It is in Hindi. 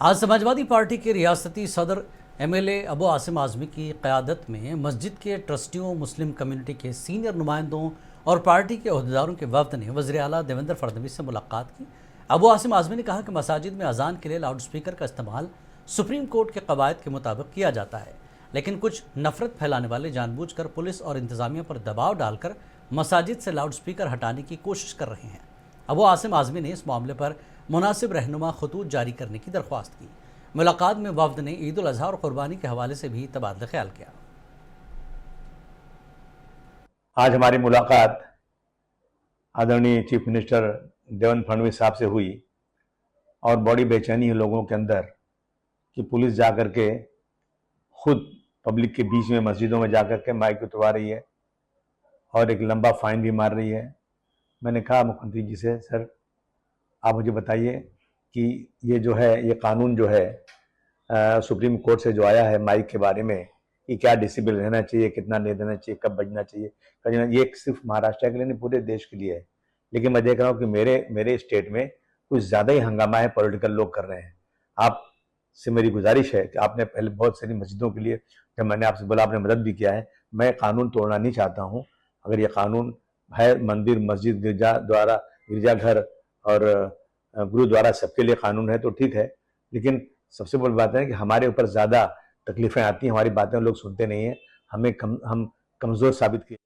आज समाजवादी पार्टी के रियासती सदर एमएलए अबू आसिम आज़मी की क़यादत में मस्जिद के ट्रस्टियों, मुस्लिम कम्युनिटी के सीनियर नुमाइंदों और पार्टी के अहदेदारों के वफ्द ने वज़ीर आला देवेंद्र फडणवीस से मुलाकात की। अबू आसिम आज़मी ने कहा कि मसाजिद में अजान के लिए लाउड स्पीकर का इस्तेमाल सुप्रीम कोर्ट के कवायद के मुताबिक किया जाता है, लेकिन कुछ नफरत फैलाने वाले जानबूझकर पुलिस और इंतज़ामिया पर दबाव डालकर मसाजिद से लाउड स्पीकर हटाने की कोशिश कर रहे हैं। अबू आसिम आज़मी ने इस मामले पर मुनासिब रहनुमा खतूत जारी करने की दरख्वास्त की। मुलाकात में वफ्द ने ईद उल अज़हा और कुर्बानी के हवाले से भी तबादला ख्याल किया। आज हमारी मुलाकात आदरणीय चीफ मिनिस्टर देवेंद्र फडणवीस साहब से हुई और बड़ी बेचैनी है लोगों के अंदर कि पुलिस जाकर के खुद पब्लिक के बीच में मस्जिदों में जाकर के माइक उतरवा रही है और एक लंबा फाइन भी मार रही है। मैंने कहा मुख्यमंत्री जी से, सर आप मुझे बताइए कि ये जो है, ये कानून जो है सुप्रीम कोर्ट से जो आया है माइक के बारे में, कि क्या डिसिबल रहना चाहिए, कितना नहीं देना चाहिए, कब बजना चाहिए, ये सिर्फ महाराष्ट्र के लिए नहीं पूरे देश के लिए है। लेकिन मैं देख रहा हूँ कि मेरे स्टेट में कुछ ज़्यादा ही हंगामा है, पॉलिटिकल लोग कर रहे हैं। आप से मेरी गुजारिश है कि आपने पहले बहुत सारी मस्जिदों के लिए जब मैंने आपसे बोला, आपने मदद भी किया है। मैं कानून तोड़ना नहीं चाहता हूँ। अगर ये कानून है मंदिर, मस्जिद, गिरजाघर और गुरुद्वारा सबके लिए कानून है तो ठीक है, लेकिन सबसे बड़ी बात है कि हमारे ऊपर ज़्यादा तकलीफें आती हैं, हमारी बातें लोग सुनते नहीं हैं, हम कमज़ोर साबित किए।